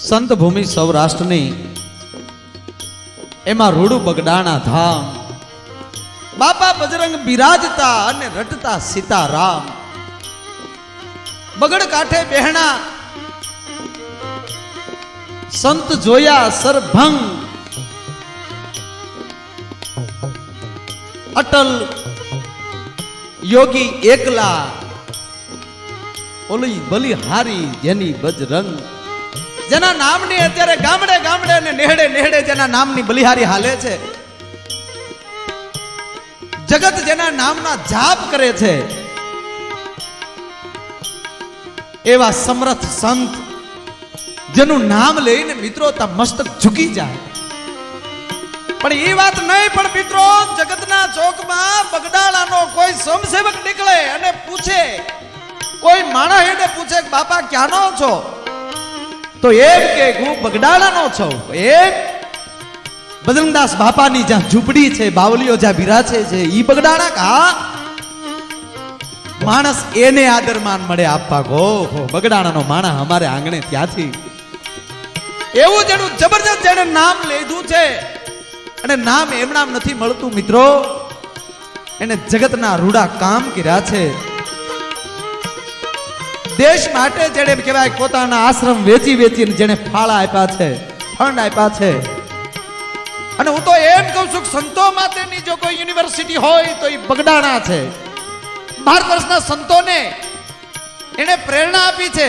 સંત ભૂમિ સૌરાષ્ટ્રની એમાં રૂડું બગડાણા ધામ બાપા બજરંગ બિરાજતા અને રટતા સીતારામ બગડ કાંઠે બેહણા સંત જોયા સરભંગ અટલ યોગી એકલા ઓલી બલિહારી જેની બજરંગ જેના નામની અત્યારે ગામડે ગામડે અને નેહડે નેહડે જેના નામની બલિહારી હાલે છે, જગત જેના નામના જાપ કરે છે, એવા સમર્થ સંત જેનું નામ લઈને મિત્રો તા મસ્તક ઝૂકી જાય. પણ એ વાત નહીં, પણ મિત્રો જગતના ચોકમાં બગડાણાનો કોઈ સ્વયંસેવક નીકળે અને પૂછે, કોઈ માણસ એને પૂછે કે બાપા ક્યાંનો છો, તો એમ કે હું બગડાણાનો છું. એમ બજરંગદાસ બાપાની જ્યાં ઝૂંપડી છે, બાવલીઓ જ્યાં બિરાજે છે, ઈ બગડાણા કા માણસ એને આદરમાન મળે આપવા ગો બગડાણાનો માણસ અમારે આંગણે ત્યાંથી એવું જેનું જબરજસ્ત જેને નામ લીધું છે. અને નામ એમનામ નથી મળતું મિત્રો, એને જગતના રૂડા કામ કર્યા છે. દેશ માટે જેને કહેવાય પોતાના આશ્રમ વેચી વેચીને જેને ફાળા આપ્યા છે, ફંડ આપ્યા છે. અને હું તો એમ કહું છું કે સંતો માટેની જો કોઈ યુનિવર્સિટી હોય તો એ બગડાણા છે. ભારત વર્ષના સંતોને એને પ્રેરણા આપી છે.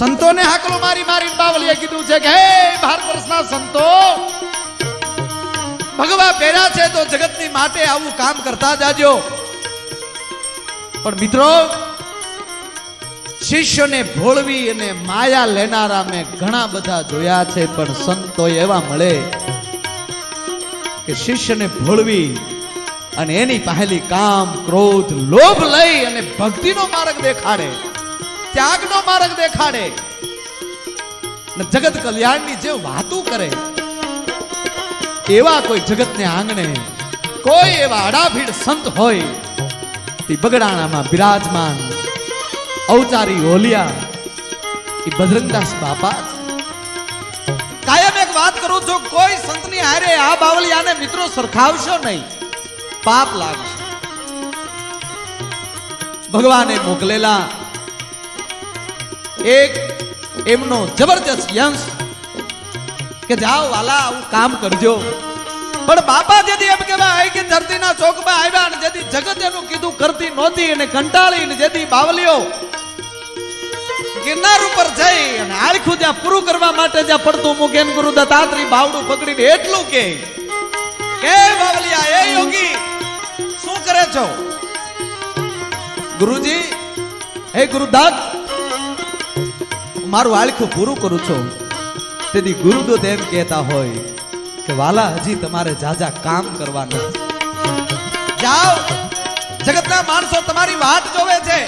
સંતોને હાકલો મારી મારી બાવલીએ કીધું છે કે હે ભારત વર્ષના સંતો, ભગવા પહેર્યા છે તો જગતની માટે આવું કામ કરતા જાજો. પણ મિત્રો શિષ્યોને ભોળવી અને માયા લેનારા મેં ઘણા બધા જોયા છે, પણ સંતો એવા મળે કે શિષ્યને ભોળવી અને એની પહેલી કામ ક્રોધ લોભ લઈ અને ભક્તિનો માર્ગ દેખાડે, ત્યાગનો માર્ગ દેખાડે અને જગત કલ્યાણની જે વાતો કરે, એવા કોઈ જગતને આંગણે કોઈ એવા અડાભીડ સંત હોય તે બગડાણામાં બિરાજમાન અવતારી ઓલિયા એ બજરંગદાસ બાપા. કાયમ એક વાત કરું છું, કોઈ સંતની હારે આ બાવલિયાને મિત્રો સરખાવશો નહીં, પાપ લાગશે. ભગવાને મોકલેલા એક એમનો જબરજસ્ત યંશ કે જાઓ વાલા આવું કામ કરજો. પણ બાપા જેથી એમ કહેવાય કે ધરતીના ચોકમાં આવ્યા અને જેથી જગત એનું કીધું કરતી નહોતી અને કંટાળીને જેથી બાવલીઓ ગિરનાર ઉપર જઈ અને આળખું જ્યાં પૂરું કરવા માટે જ્યાં પડતું મૂકે ગુરુ દત્તાત્રી બાવડું પકડીને એટલું કે બાવલિયા એ યોગી શું કરે છો? ગુરુજી, હે ગુરુદત્ત, મારું આળખું પૂરું કરું છું. તેથી ગુરુદત્ત એમ કહેતા હોય કે વાલા હજી તમારે જાજા કામ કરવાના, જાઓ જગતના માણસો તમારી વાટ જોવે છે.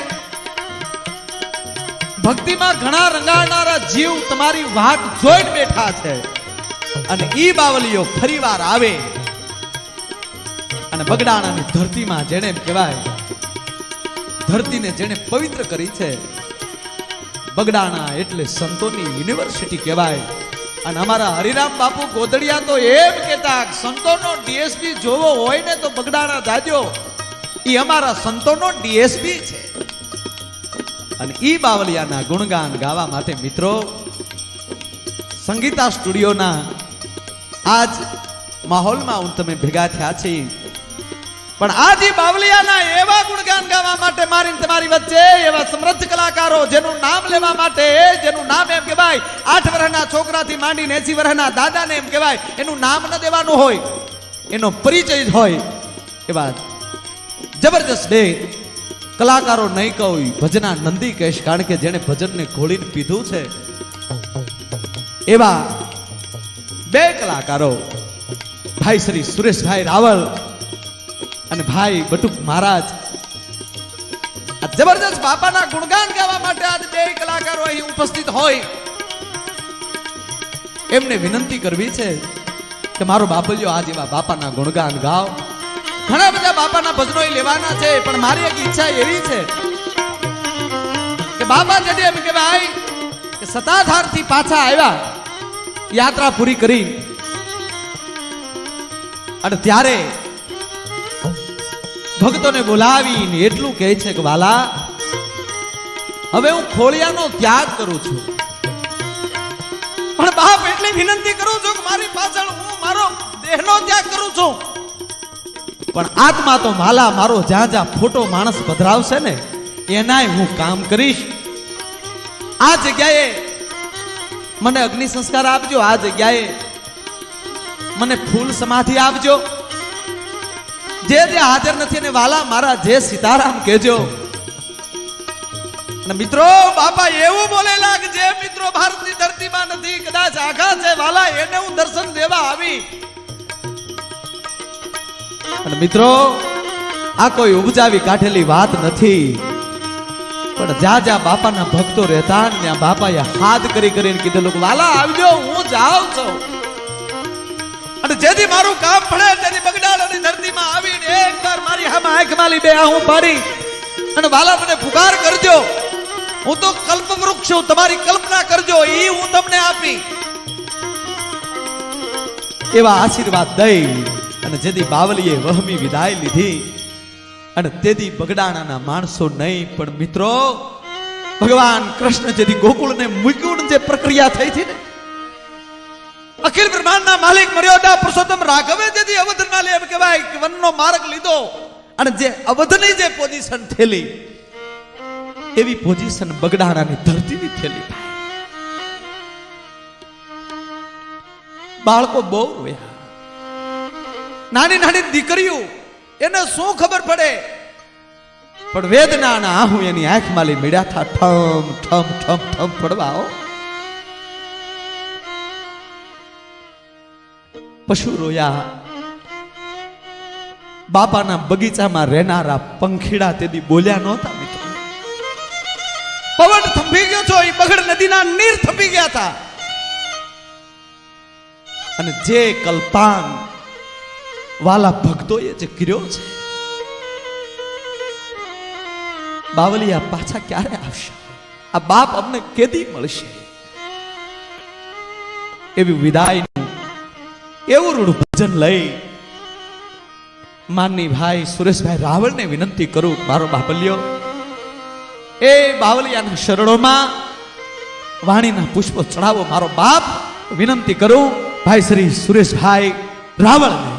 ભક્તિમાં ઘણા રંગાડનારા જીવ તમારી વાટ જોઈને બેઠા છે. અને ઈ બાવલીઓ ફરીવાર આવે અને બગડાણાની ધરતીમાં જેને એમ કહેવાય ધરતીને જેને પવિત્ર કરી છે, બગડાણા એટલે સંતોની યુનિવર્સિટી કહેવાય. અને અમારા હરિરામ બાપુ ગોદડિયા તો એમ કહેતા સંતોનો ડીએસપી જોવો હોય ને તો બગડાણા જાજો, ઈ અમારા સંતોનો ડીએસપી છે. અને ઈ બાવલિયાના ગુણગાન ગાવા માટે મિત્રો સંગીતા સ્ટુડિયોના આજ માહોલમાં હું તમે ભેગા થયા છે. પણ આજ ઈ બાવલિયાના એવા ગુણગાન ગાવા માટે મારી તમારી વચ્ચે એવા સમૃદ્ધ કલાકારો જેનું નામ લેવા માટે, જેનું નામ એમ કહેવાય 8 વર્ષના છોકરાથી માંડીને 80 વર્ષના દાદાને એમ કહેવાય એનું નામ ન દેવાનું હોય, એનો પરિચય જ હોય, એવા જબરજસ્ત બે કલાકારો નહીં કહું, ભજના નંદી કહીશ, કારણ કે જેને ભજનને ઘોળીને પીધું છે. એવા બે કલાકારો ભાઈ શ્રી સુરેશભાઈ રાવલ અને ભાઈ બટુક મહારાજ આ જબરજસ્ત બાપાના ગુણગાન ગાવા માટે આજ બે કલાકારો અહીં ઉપસ્થિત હોય. એમને વિનંતી કરવી છે કે મારો બાપલિયો આજ એવા બાપાના ગુણગાન ગાવ. ઘણા બધા બાપાના ભજનો લેવાના છે, પણ મારી એક ઈચ્છા એવી છે કે બાપા જેથી એમ કહેવાય કે સતાધારથી પાછા આવ્યા યાત્રા પૂરી કરી અને ત્યારે ભક્તોને બોલાવીને એટલું કહે છે કે વાલા હવે હું ખોળિયાનો ત્યાગ કરું છું, પણ બાપ એટલી વિનંતી કરું છું કે મારી પાછળ હું મારો દેહનો ત્યાગ કરું છું, પણ આત્મા તો માલા મારો જ્યાં જ્યાં ફોટો માણસ પધરાવશે ને એનાય હું કામ કરીશ. આ જગ્યાએ મને અગ્નિ સંસ્કાર આપજો, આ જગ્યાએ મને ફૂલ સમાધિ આપજો. જે હાજર નથી ને વાલા મારા જે સીતારામ કહેજો. અને મિત્રો બાપા એવું બોલેલા કે જે મિત્રો ભારતની ધરતીમાં નથી કદાચ આઘા છે વાલા એને હું દર્શન દેવા આવી. અને મિત્રો આ કોઈ ઉપજાવી કાઢેલી વાત નથી, પણ જ્યાં જ્યાં બાપાના ભક્તો રહેતા ત્યાં બાપાએ હાથ કરીને કીધેલું વાલા આવજો હું જાઉં છું. અને જેથી મારું કામ પડે તેથી બગડાળાની ધરતીમાં આવીને એકવાર મારી હામાં આંખ માલી બે હું પાડી અને વાલા મને પુકાર કરજો. હું તો કલ્પ વૃક્ષ છું, તમારી કલ્પના કરજો એ હું તમને આપી. એવા આશીર્વાદ દઈ અને જેથી બાવલીએ વહમી વિદાય લીધી અને તેથી બગડાણાના માણસો નહીં પણ મિત્રો ભગવાન કૃષ્ણ જેથી ગોકુળને મૂક્યું જે પ્રક્રિયા થઈ હતી ને અખિલ બ્રહ્માંડના માલિક મર્યાદા પુરુષોત્તમ રાઘવે જેથી અવધના લે એમ કહેવાય કે વનનો માર્ગ લીધો અને જે અવધની જે પોઝિશન થેલી એવી પોઝિશન બગડાણાની ધરતીની થેલી. બાળકો બહુ રોયા, નાની નાની દીકરીઓ એને શું ખબર પડે, પણ વેદનાના આહુ એની આંખમાં લઈ મળ્યા થા ઠમ ઠમ ઠમ ઠમ પડવા. પશુ રોયા, બાપાના બગીચામાં રહેનારા પંખીડા તેથી બોલ્યા નહોતા મિત્રો. પવન થંભી ગયો છો, એ બગડ નદીના નીર થંભી ગયા હતા. અને જે કલ્પાન વાલા ભક્તોએ જે કર્યો છે બાવલિયા પાછા ક્યારે આવશે, આ બાપ અમને કેદી મળશે. એવી વિદાયનું એવું રૂઢ ભજન લઈ માનની ભાઈ સુરેશભાઈ રાવળને વિનંતી કરું મારો બાપલિયો એ બાવલિયાના શરણોમાં વાણીના પુષ્પો ચડાવો. મારો બાપ વિનંતી કરું ભાઈ શ્રી સુરેશભાઈ રાવળને.